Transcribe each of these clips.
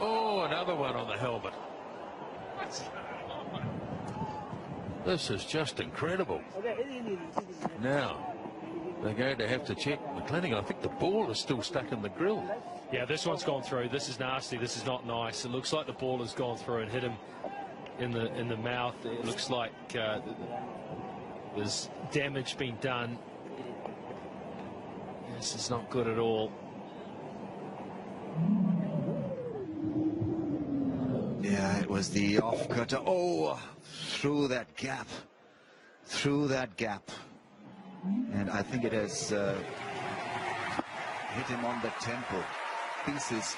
Oh, another one on the helmet. This is just incredible. Now, they're going to have to check McClenaghan. I think the ball is still stuck in the grill. Yeah, this one's gone through. This is nasty. This is not nice. It looks like the ball has gone through and hit him in the mouth. It looks like there's damage being done. This is not good at all. Yeah, it was the off-cutter. Oh, through that gap. Through that gap. And I think it has hit him on the temple. Pieces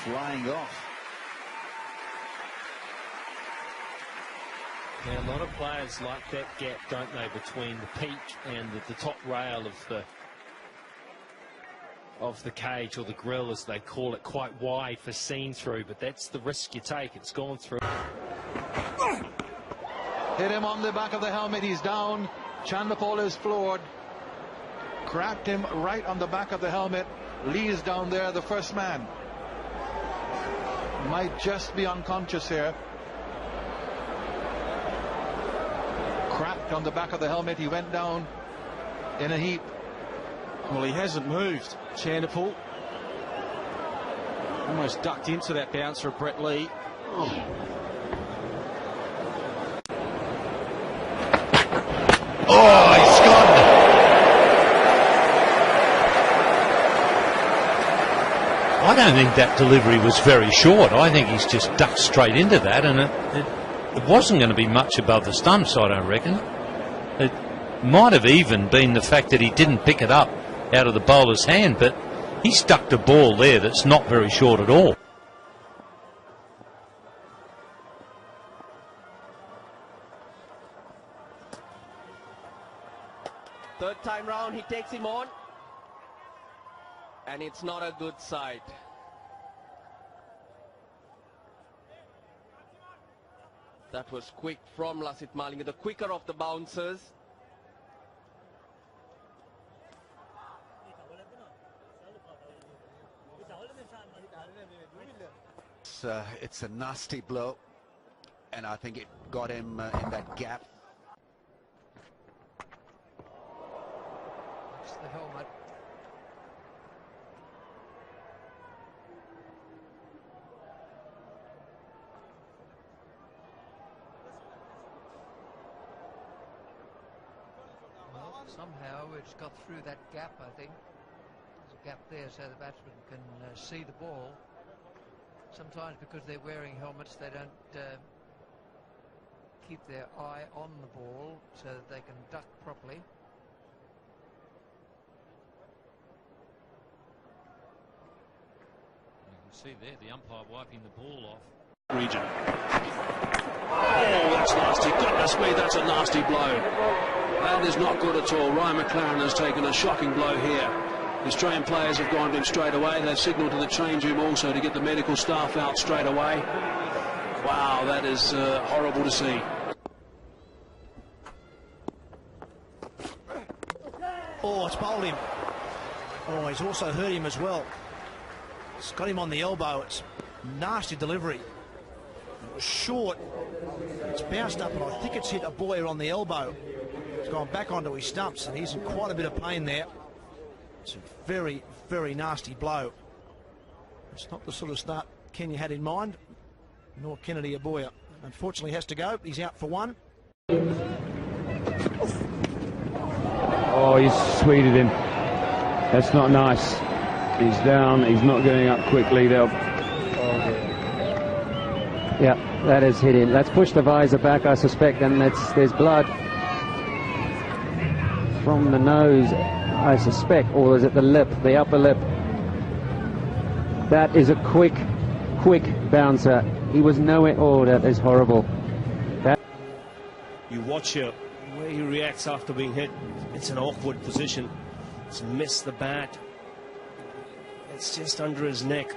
flying off. Yeah, a lot of players like that gap, don't they, between the peak and the top rail of the cage, or the grill as they call it, quite wide for seeing through, but that's the risk you take. It's gone through. Hit him on the back of the helmet. He's down. Chandapal is floored. Cracked him right on the back of the helmet. Lee's down there, the first man. Might just be unconscious here. Cracked on the back of the helmet. He went down in a heap. Well, he hasn't moved, Chandapal. Almost ducked into that bouncer of Brett Lee. Oh, he's gone. I don't think that delivery was very short. I think he's just ducked straight into that, and it wasn't going to be much above the stumps, I don't reckon. It might have even been the fact that he didn't pick it up out of the bowler's hand, but he stuck a ball there that's not very short at all. Third time round, he takes him on. And it's not a good sight. That was quick from Lasith Malinga, the quicker of the bouncers. It's a nasty blow, and I think it got him in that gap. It's the helmet. Well, somehow it's got through that gap, I think. There's a gap there so the batsman can see the ball. Sometimes because they're wearing helmets, they don't keep their eye on the ball so that they can duck properly. You can see there the umpire wiping the ball off. Region. Oh, that's nasty. Goodness me, that's a nasty blow. That is not good at all. Ryan McLaren has taken a shocking blow here. The Australian players have gone to him straight away. They've signalled to the change room also to get the medical staff out straight away. Wow, that is horrible to see. Oh, it's bowled him. Oh, he's also hurt him as well. It's got him on the elbow. It's nasty delivery. It was short. It's bounced up, and I think it's hit a Boyer on the elbow. It's gone back onto his stumps, and he's in quite a bit of pain there. It's a very, very nasty blow. It's not the sort of start Kenya had in mind, nor Kennedy Aboya. Unfortunately has to go. He's out for one. Oh, he's sweeted him. That's not nice. He's down. He's not getting up quickly. They'll... Yeah, that has hit him. That's pushed the visor back, I suspect, and there's blood from the nose, I suspect, or is it the lip, the upper lip? That is a quick bouncer. He was nowhere. Oh, that is horrible. You watch the way he reacts after being hit. It's an awkward position. It's missed the bat. It's just under his neck.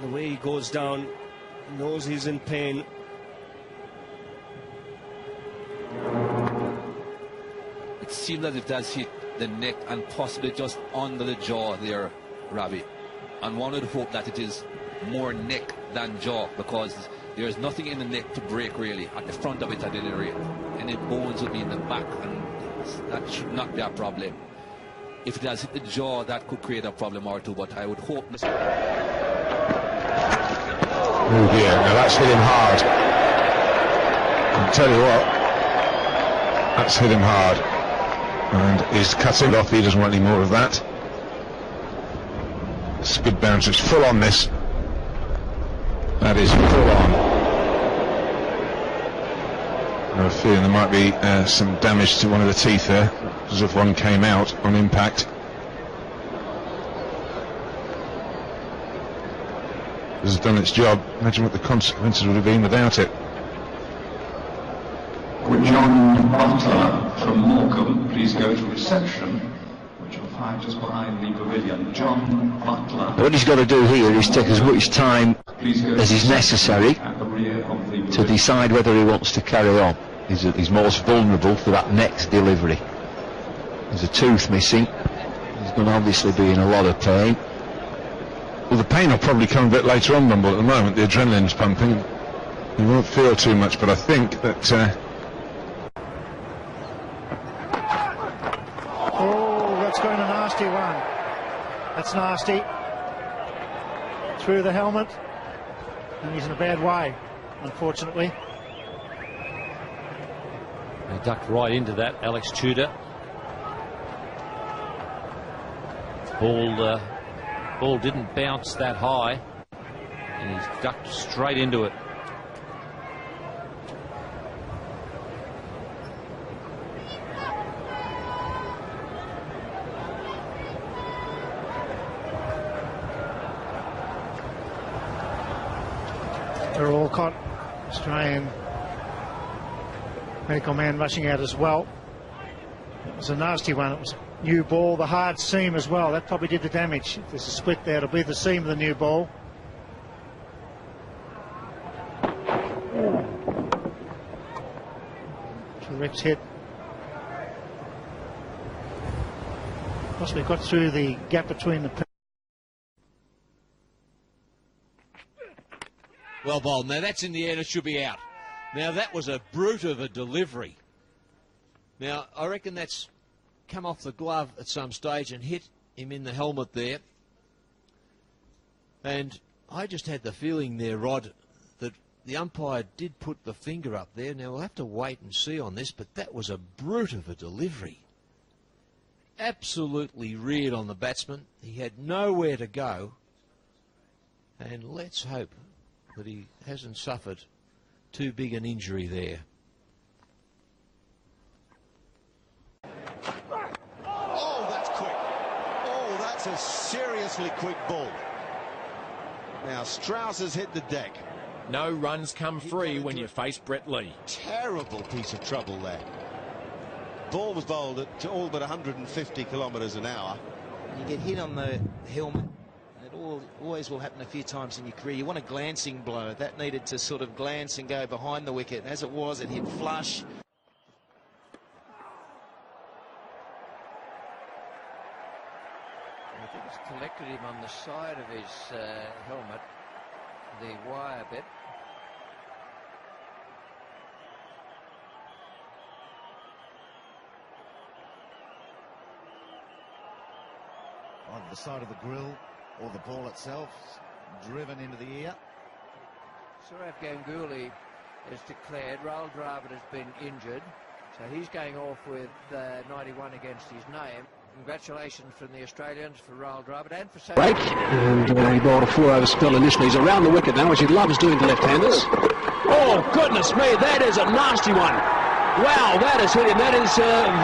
The way he goes down, he knows he's in pain. It seemed as if that's hit the neck and possibly just under the jaw there, Ravi. and one would hope that it is more neck than jaw, because there is nothing in the neck to break really at the front of it at any rate. Any bones will be in the back, and that should not be a problem. If it has hit the jaw, that could create a problem or two, but I would hope. Oh dear, now that's hit him hard. I'll tell you what, that's hit him hard. And he's cutting off, he doesn't want any more of that. It's a good bounce, it's full on this. That is full on. I have a feeling there might be some damage to one of the teeth there, as if one came out on impact. This has done its job. Imagine what the consequences would have been without it. Would John Butler from Morecambe please go to reception, which will find just behind the pavilion. John Butler. What he's got to do here is take as much time as is necessary to decide whether he wants to carry on. He's most vulnerable for that next delivery. There's a tooth missing. He's going to obviously be in a lot of pain. Well, the pain will probably come a bit later on, Rumble. At the moment, the adrenaline's pumping. You won't feel too much, but I think that... Oh, that's going a nasty one. That's nasty. Through the helmet. And he's in a bad way, unfortunately. He ducked right into that, Alex Tudor. Ball didn't bounce that high, and he's ducked straight into it. They're all caught. Australian medical man rushing out as well. It was a nasty one. It was a new ball, the hard seam as well. That probably did the damage. If there's a split there, it'll be the seam of the new ball. Direct hit. Possibly got through the gap between the... Well bowled. Now that's in the air and it should be out. Now that was a brute of a delivery. Now I reckon that's come off the glove at some stage and hit him in the helmet there. And I just had the feeling there, Rod, that the umpire did put the finger up there. Now we'll have to wait and see on this, but that was a brute of a delivery. Absolutely reared on the batsman. He had nowhere to go. And let's hope that he hasn't suffered too big an injury there. Oh, that's quick. Oh, that's a seriously quick ball. Now, Strauss has hit the deck. No runs come free when you face Brett Lee. Terrible piece of trouble there. Ball was bowled at all but 150 kilometres an hour. You get hit on the helmet. It always will happen a few times in your career. You want a glancing blow. That needed to sort of glance and go behind the wicket. As it was, it hit flush. I think it's collected him on the side of his helmet, the wire bit. On the side of the grill, or the ball itself, driven into the ear. Sourav Ganguly is declared. Rahul Dravid has been injured, so he's going off with 91 against his name. Congratulations from the Australians for Rahul Dravid and for Saal. Break, and he bowled a 4-over spell initially. He's around the wicket now, which he loves doing to left-handers. Oh, goodness me, that is a nasty one. Wow, that has hit him. That is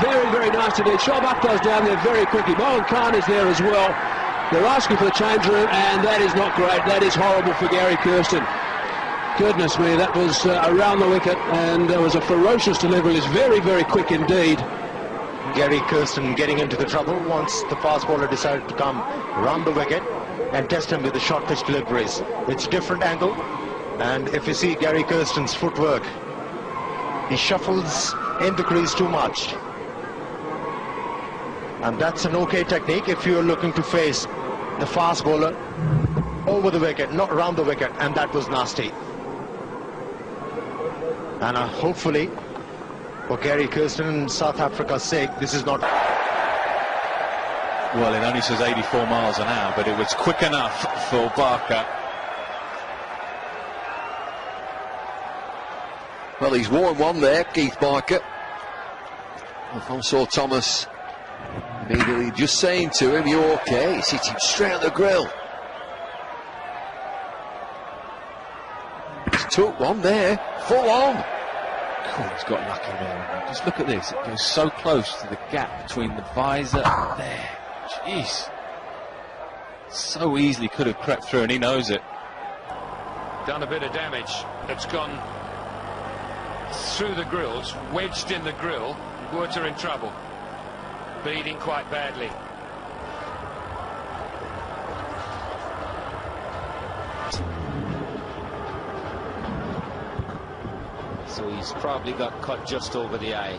very, very nasty. Shoaib Akhtar's down there very quickly. Mohan Khan is there as well. They're asking for the change room, and that is not great. That is horrible for Gary Kirsten. Goodness me, that was around the wicket, and there was a ferocious delivery. It's very, very quick indeed. Gary Kirsten getting into the trouble once the fast bowler decided to come round the wicket and test him with the short pitch deliveries. It's a different angle, and if you see Gary Kirsten's footwork, he shuffles in the crease too much. And that's an okay technique if you're looking to face the fast bowler over the wicket, not around the wicket, and that was nasty. And hopefully, for Gary Kirsten and South Africa's sake, this is not... Well, it only says 84 miles an hour, but it was quick enough for Barker. Well, he's worn one there, Keith Barker. Alfonso Thomas immediately just saying to him, "You okay?" He's hitting straight at the grill. He's took one there, full on. Oh, he's got lucky there. Just look at this. It goes so close to the gap between the visor and there. Jeez. So easily could have crept through, and he knows it. Done a bit of damage. It's gone through the grills, wedged in the grill. Water in trouble. Bleeding quite badly. So he's probably got cut just over the eye.